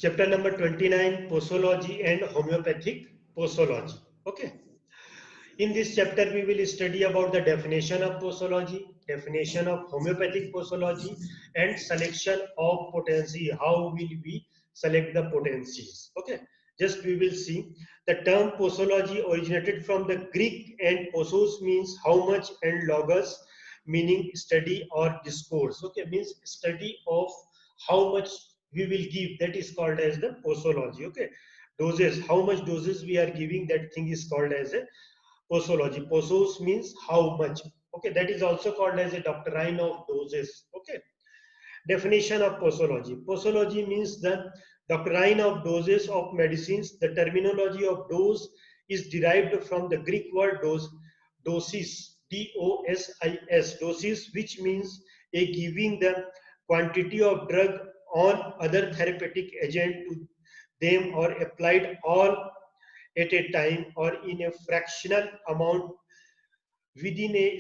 Chapter number 29, Posology and Homeopathic Posology. Okay. In this chapter, we will study about the definition of posology, definition of homeopathic posology, and selection of potency. How will we select the potencies? Okay, just we will see. The term posology originated from the Greek, and posos means how much, and logos meaning study or discourse. Okay, means study of how much we will give. That is called as the posology. Okay, doses, how much doses we are giving, that thing is called as a posology. Posos means how much. Okay, that is also called as a doctrine of doses. Okay, definition of posology. Posology means the doctrine of doses of medicines. The terminology of dose is derived from the Greek word dose, dosis, D-O-S-I-S, dosis, which means a giving the quantity of drug on other therapeutic agent to them or applied all at a time or in a fractional amount within a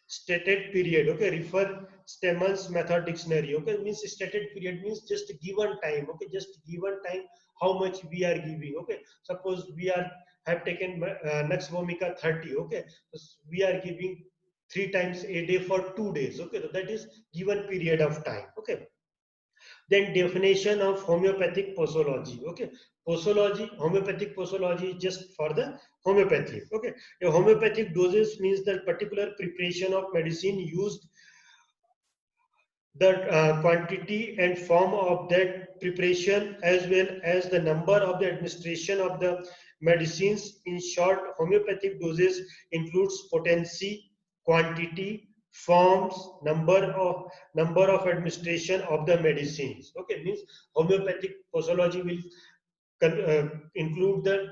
stated period. Okay, refer Stemmel's method dictionary. Okay, means stated period means just given time. Okay, just given time how much we are giving. Okay, suppose we are have taken Nux vomica 30. Okay, so we are giving 3 times a day for 2 days. Okay, so that is given period of time. Okay, then definition of homeopathic posology. Okay, posology, homeopathic posology is just for the homeopathy. Okay, a homeopathic dosage means the particular preparation of medicine used, the quantity and form of that preparation, as well as the number of the administration of the medicines. In short, homeopathic dosage includes potency, quantity, forms, number of administration of the medicines. Okay, means homeopathic posology will include the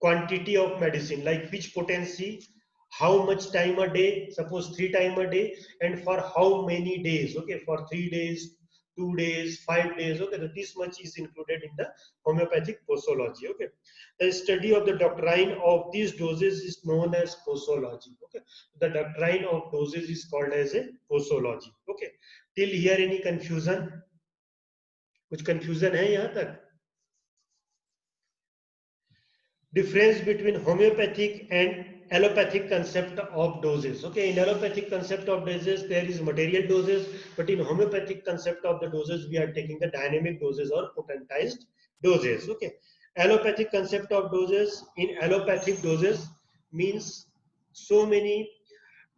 quantity of medicine, like which potency, how much time a day, suppose 3 times a day, and for how many days. Okay, for 3 days, 2 days, 5 days. Okay, so this much is included in the homeopathic posology. Okay, the study of the doctrine of these doses is known as posology. Okay, the doctrine of doses is called as a posology. Okay, till here any confusion? कुछ confusion है यहाँ तक? Difference between homeopathic and allopathic concept of doses. Okay, in allopathic concept of doses there is material doses, but in homeopathic concept of the doses we are taking the dynamic doses or potentized doses. Okay, allopathic concept of doses, in allopathic doses means so many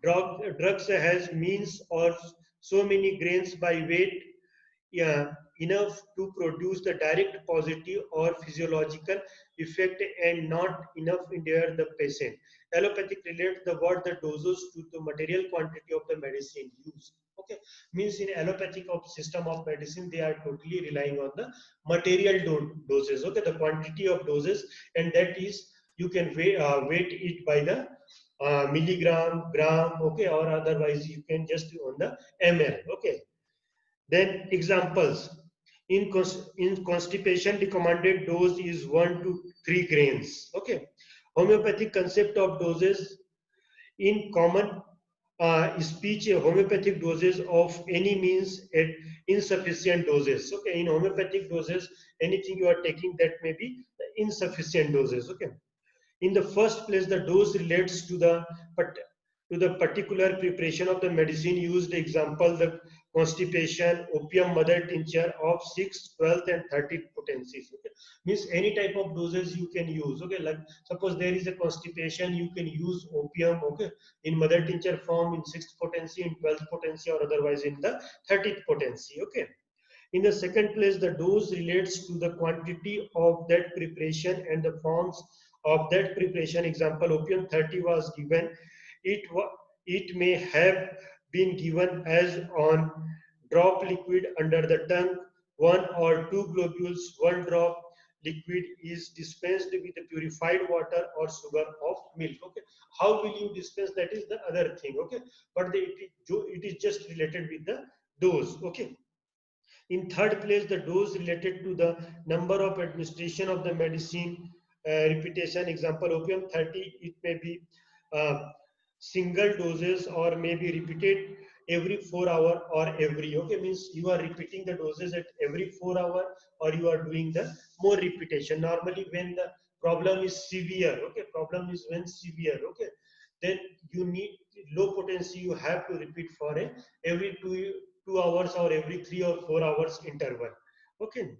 drugs has means or so many grains by weight, yeah, enough to produce the direct positive or physiological effect and not enough in the patient. Allopathic relates the word the doses to the material quantity of the medicine used. Okay, means in allopathic of system of medicine they are totally relying on the material doses. Okay, the quantity of doses, and that is you can weight it by the milligram, gram. Okay, or otherwise you can just on the ml. Okay, then examples. In constipation, recommended dose is 1 to 3 grains. Okay. Homeopathic concept of doses. In common speech, homeopathic doses of any means at insufficient doses. Okay. In homeopathic doses, anything you are taking that may be insufficient doses. Okay. In the first place, the dose relates to the particular preparation of the medicine used. Example, the constipation, opium mother tincture of 6, 12th and 13th potencies. Okay, means any type of doses you can use. Okay, like suppose there is a constipation, you can use opium. Okay, in mother tincture form in 6th potency, in 12th potency, or otherwise in the 13th potency. Okay. In the second place, the dose relates to the quantity of that preparation and the forms of that preparation. Example, opium 30 was given. It may have been given as on drop liquid under the tongue, 1 or 2 globules. 1 drop liquid is dispensed with the purified water or sugar of milk. Okay, how will you dispense? That is the other thing. Okay, but it is just related with the dose. Okay. In third place, the dose related to the number of administration of the medicine, repetition. Example, opium 30, it may be uh, single doses or may be repeated every 4 hour or every, okay, means you are repeating the doses at every 4 hour, or you are doing the more repetition. Normally when the problem is severe, okay, problem is when severe, okay, then you need low potency, you have to repeat for a every 2 hours or every 3 or 4 hours interval, okay.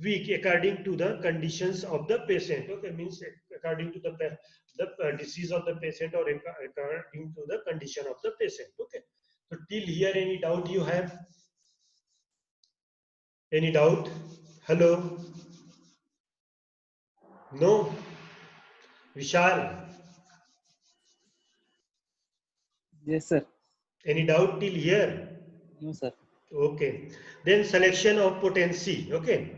Week according to the conditions of the patient, okay, means according to the disease of the patient, or according to the condition of the patient, okay. So till here, any doubt you have? Any doubt? Hello? No? Vishal? Yes, sir. Any doubt till here? No, sir. Okay. Then selection of potency. Okay.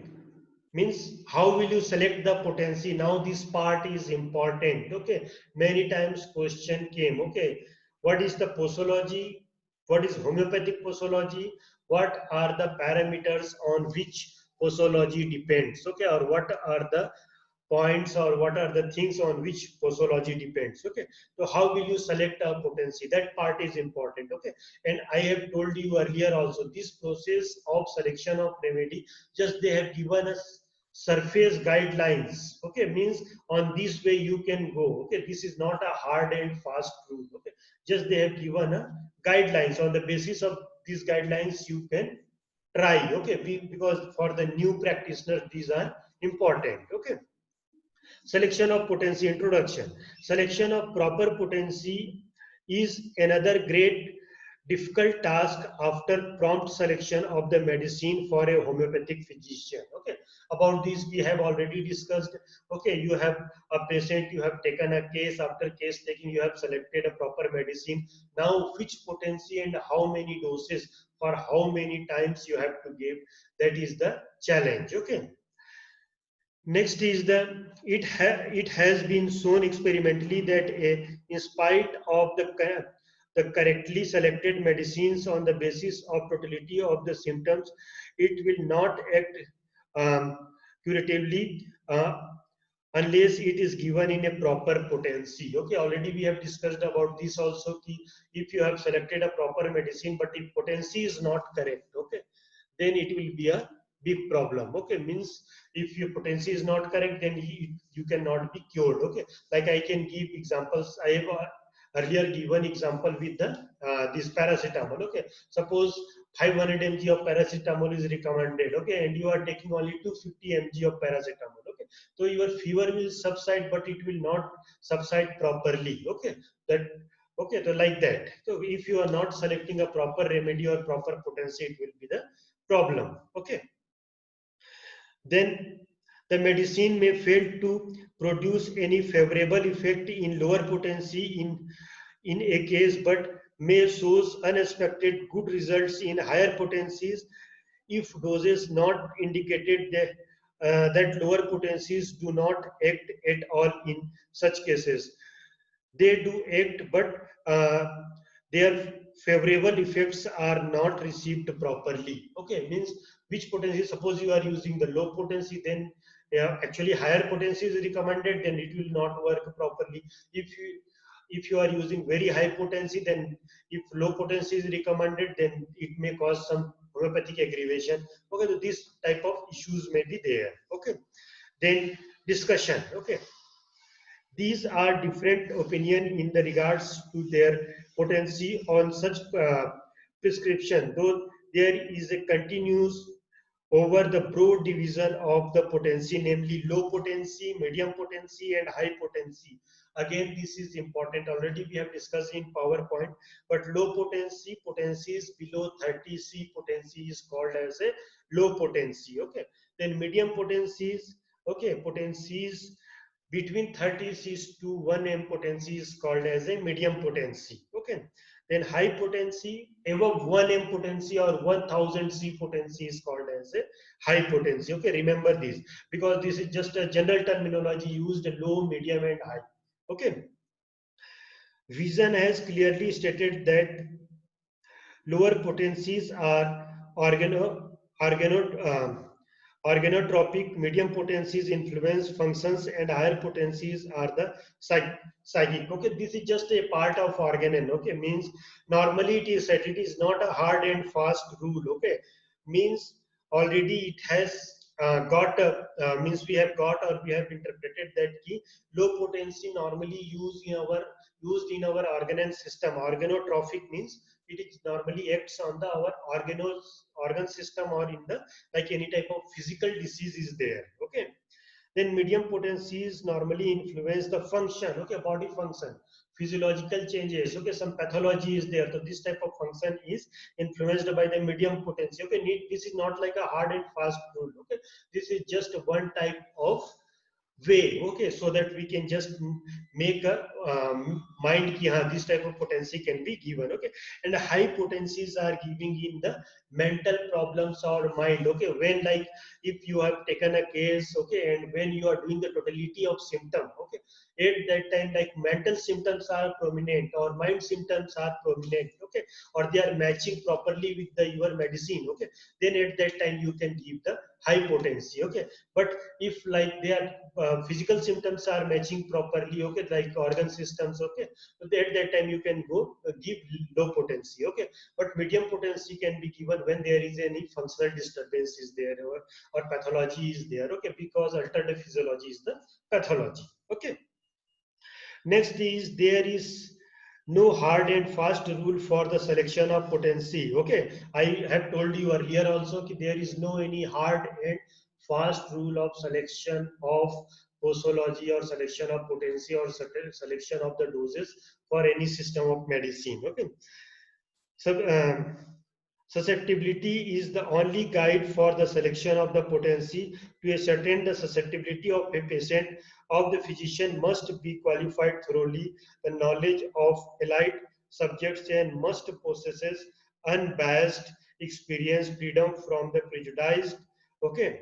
Means how will you select the potency? Now this part is important. Okay. Many times question came. Okay. What is the posology? What is homeopathic posology? What are the parameters on which posology depends? Okay. Or what are the points, or what are the things on which posology depends, okay. So how will you select a potency? That part is important, okay. And I have told you earlier also, this process of selection of remedy, just they have given us surface guidelines, okay, means on this way you can go, okay. This is not a hard and fast rule, okay. Just they have given a guidelines. On the basis of these guidelines you can try, okay. Because for the new practitioners these are important, okay. Selection of potency introduction. Selection of proper potency is another great difficult task after prompt selection of the medicine for a homeopathic physician. Okay, about this we have already discussed. Okay, you have a patient, you have taken a case, after case taking you have selected a proper medicine. Now which potency and how many doses for how many times you have to give, that is the challenge. Okay. Next is it has been shown experimentally that in spite of the correctly selected medicines on the basis of totality of the symptoms, it will not act um, curatively unless it is given in a proper potency. Okay, already we have discussed about this also. If you have selected a proper medicine, but if potency is not correct, okay, then it will be a big problem, okay. Means if your potency is not correct, then you cannot be cured, okay. Like I can give examples. I have earlier given example with the this paracetamol, okay. Suppose 500 mg of paracetamol is recommended, okay, and you are taking only 250 mg of paracetamol, okay. So your fever will subside, but it will not subside properly, okay. That, okay, so like that. So if you are not selecting a proper remedy or proper potency, it will be the problem, okay. Then the medicine may fail to produce any favorable effect in lower potency in a case, but may shows unexpected good results in higher potencies if doses not indicated that lower potencies do not act at all in such cases. They do act, but their favorable effects are not received properly. Okay, means which potency? Suppose you are using the low potency, then actually higher potency is recommended, then it will not work properly. If you are using very high potency, then if low potency is recommended, then it may cause some homeopathic aggravation. Okay, so this type of issues may be there. Okay, then discussion. Okay, these are different opinion in the regards to their potency on such prescription, though there is a continuous over the broad division of the potency, namely low potency, medium potency, and high potency. Again, this is important. Already we have discussed in PowerPoint, but low potency, potency is below 30 C potency is called as a low potency. Okay. Then medium potencies, okay, potencies between 30 Cs to 1 M potency is called as a medium potency. Okay. Then high potency above 1 M potency or 1000 C potency is called as a high potency. Okay, remember this because this is just a general terminology used low, medium, and high. Okay. Vision has clearly stated that lower potencies are organo, organo Organotropic medium potencies influence functions and higher potencies are the psychic. Okay, this is just a part of organon. Okay, means normally it is said it is not a hard and fast rule. Okay, means already it has got means we have got or we have interpreted that key low potency normally used in our organon system. Organotrophic means it is normally acts on the our organ system or in the like any type of physical disease is there. Okay, then medium potencies normally influence the function. Okay, body function, physiological changes. Okay, some pathology is there, so this type of function is influenced by the medium potency. Okay, this is not like a hard and fast rule. Okay, this is just one type of way. Okay, so that we can just make a mind ki, haan, this type of potency can be given. Okay, and high potencies are giving in the mental problems or mind. Okay, when like if you have taken a case, okay, and when you are doing the totality of symptom, okay, at that time like mental symptoms are prominent or mind symptoms are prominent. Okay, or they are matching properly with the your medicine. Okay, then at that time you can give the high potency. Okay, but if like their physical symptoms are matching properly, okay, like organ systems, okay, so at that time you can go give low potency. Okay, but medium potency can be given when there is any functional disturbance is there, or pathology is there. Okay, because alternative physiology is the pathology. Okay, next is there is no hard and fast rule for the selection of potency. Okay, I have told you earlier also that there is no any hard and fast rule of selection of posology or selection of potency or selection of the doses for any system of medicine. Okay, so susceptibility is the only guide for the selection of the potency. To ascertain the susceptibility of a patient of the physician must be qualified thoroughly. The knowledge of allied subjects and must possesses unbiased experience, freedom from the prejudiced. Okay,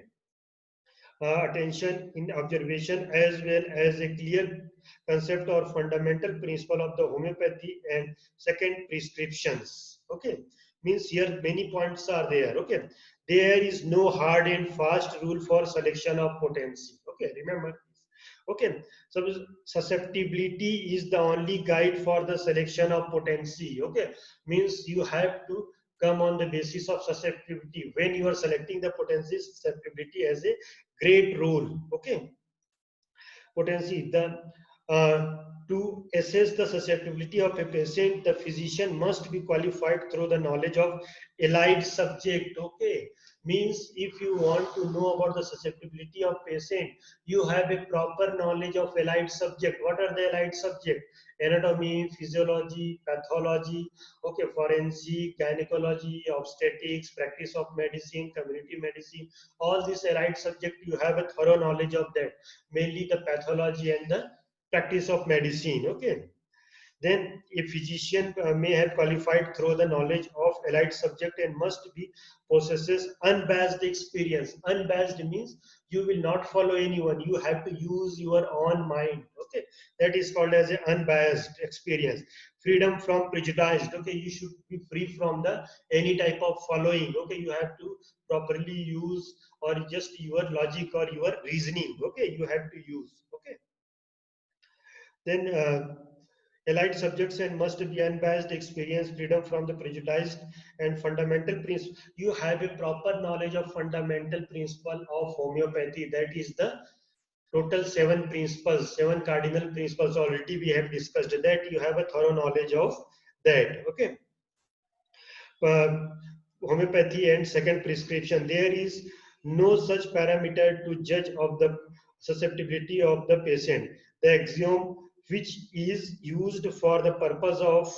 attention in observation as well as a clear concept or fundamental principle of the homeopathy and second prescriptions. Okay, means here many points are there. Okay, there is no hard and fast rule for selection of potency. Okay, remember this. Okay, so susceptibility is the only guide for the selection of potency. Okay, means you have to come on the basis of susceptibility when you are selecting the potency. Susceptibility as a great role. Okay, potency the to assess the susceptibility of a patient, the physician must be qualified through the knowledge of allied subject. Okay, means if you want to know about the susceptibility of patient, you have a proper knowledge of allied subject. What are the allied subject? Anatomy, physiology, pathology, okay, forensic, gynecology, obstetrics, practice of medicine, community medicine, all these allied subject you have a thorough knowledge of that, mainly the pathology and the practice of medicine. Okay, then a physician may have qualified through the knowledge of allied subject and must be possesses unbiased experience. Unbiased means you will not follow anyone, you have to use your own mind. Okay, that is called as an unbiased experience. Freedom from prejudice. Okay, you should be free from the any type of following. Okay, you have to properly use or just your logic or your reasoning. Okay, you have to use. Okay, then allied subjects and must be unbiased experience, freedom from the prejudiced and fundamental principle. You have a proper knowledge of fundamental principle of homeopathy. That is the total 7 principles, 7 cardinal principles. Already we have discussed that. You have a thorough knowledge of that. Okay. uh, Homeopathy and second prescription, there is no such parameter to judge of the susceptibility of the patient. The axiom which is used for the purpose of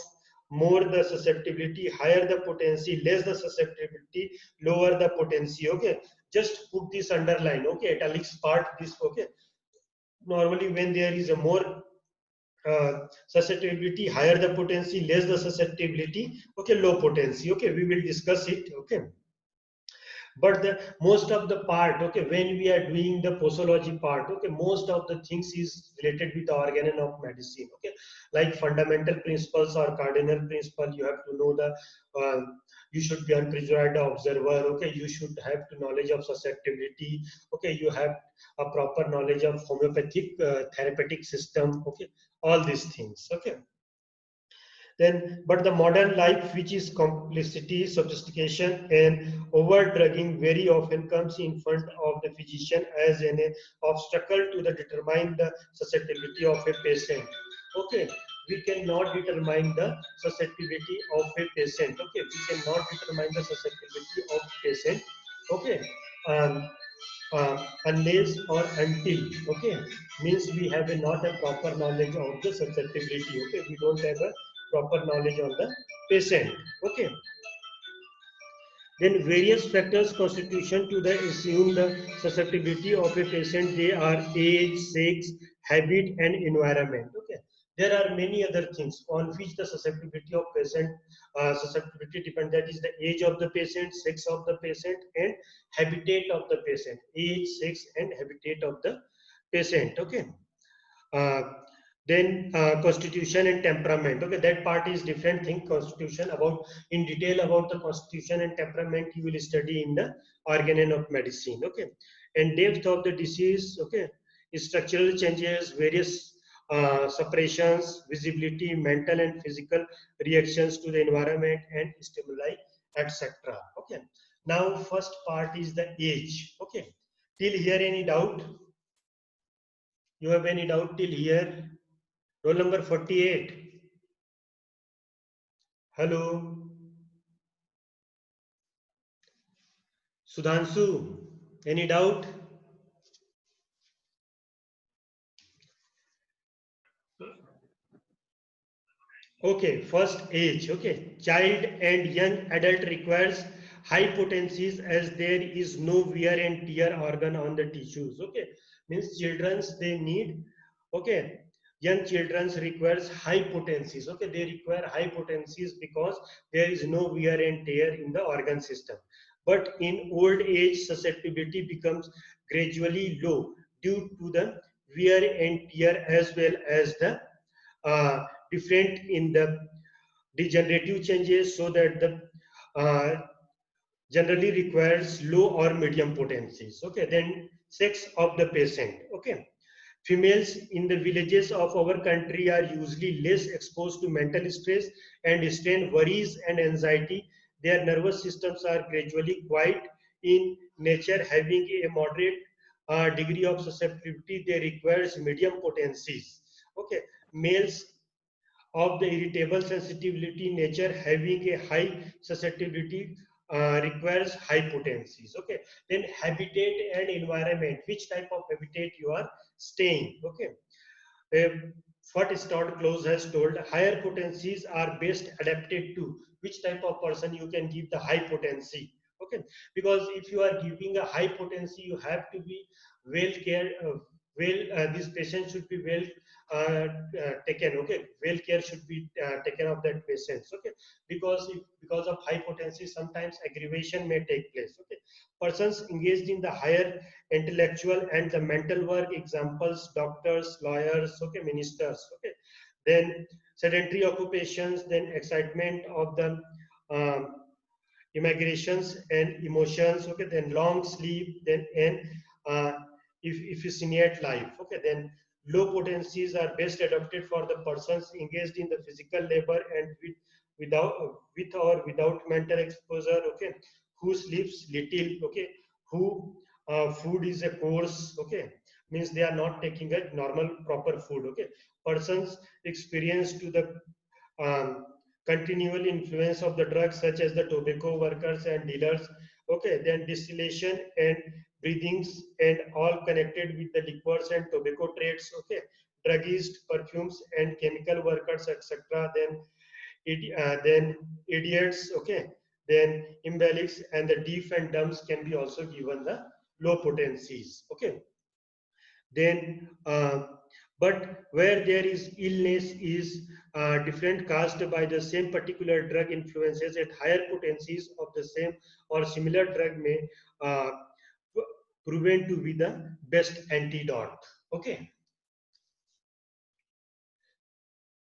more the susceptibility, higher the potency, less the susceptibility, lower the potency. Okay, just put this underline. Okay, italics part this. Okay, normally when there is a more susceptibility, higher the potency, less the susceptibility, okay, low potency. Okay, we will discuss it. Okay, But the most of the part, okay, when we are doing the posology part, okay, most of the things is related with the organ of medicine, okay, like fundamental principles or cardinal principle. You have to know the uh, you should be unprejudiced observer, okay, you should have to knowledge of susceptibility, okay, you have a proper knowledge of homeopathic therapeutic system, okay, all these things, okay. Then, but the modern life, which is complexity, sophistication, and over drugging, very often comes in front of the physician as an obstacle to the determine the susceptibility of a patient. Okay, we cannot determine the susceptibility of a patient. Okay, we cannot determine the susceptibility of patient. Okay, um, unless or until, okay, means we have not a proper knowledge of the susceptibility, okay, we don't have a proper knowledge on the patient, okay. Then various factors constitution to the assumed susceptibility of a patient. They are age, sex, habit, and environment. Okay. There are many other things on which the susceptibility of patient susceptibility depends. That is the age of the patient, sex of the patient, and habitat of the patient. Age, sex, and habitat of the patient. Okay. Uh, then constitution and temperament, okay, that part is different thing. Constitution, about in detail about the constitution and temperament you will study in the organ of medicine, okay. And depth of the disease, okay, structural changes, various separations, visibility, mental and physical reactions to the environment and stimuli, etc. Okay. Now first part is the age, okay. Till here any doubt? You have any doubt till here? Roll number 48. Hello. Sudhanshu. Any doubt? Okay, first age. Okay, child and young adult requires high potencies as there is no wear and tear organ on the tissues. Okay, means children's they need. Okay, young children's requires high potencies. Okay, they require high potencies because there is no wear and tear in the organ system. But in old age, susceptibility becomes gradually low due to the wear and tear as well as the different in the degenerative changes, so that the uh, generally requires low or medium potencies. Okay, then sex of the patient. Okay, females in the villages of our country are usually less exposed to mental stress and strain, worries, and anxiety. Their nervous systems are gradually quiet in nature, having a moderate degree of susceptibility. They requires medium potencies. Okay, males of the irritable sensitivity nature, having a high susceptibility requires high potencies. Okay, then habitat and environment, which type of habitat you are staying. Okay, what Stott Close has told, higher potencies are best adapted to which type of person you can give the high potency. Okay, because if you are giving a high potency, you have to be well care. This patient should be well taken. Okay, well care should be taken of that patients. Okay, because because of high potency, sometimes aggravation may take place. Okay, persons engaged in the higher intellectual and the mental work, examples doctors, lawyers, okay, ministers, okay. Then sedentary occupations, then excitement of the um, immigrations and emotions, okay, then long sleep, then and uh, efficient life, okay. Then low potencies are best adapted for the persons engaged in the physical labor and without with or without mental exposure, okay, who sleeps little, okay, who food is a course, okay, means they are not taking a normal proper food, okay. Persons experience to the um, continual influence of the drugs such as the tobacco workers and dealers, okay, then distillation and breathings and all connected with the liquors and tobacco trades, okay, druggists, perfumes and chemical workers, etc. Then idiots, okay, then embellics and the deaf and dumbs can be also given the low potencies, okay. Then But where there is illness is different caused by the same particular drug influences at higher potencies of the same or similar drug may uh, proven to be the best antidote. Okay.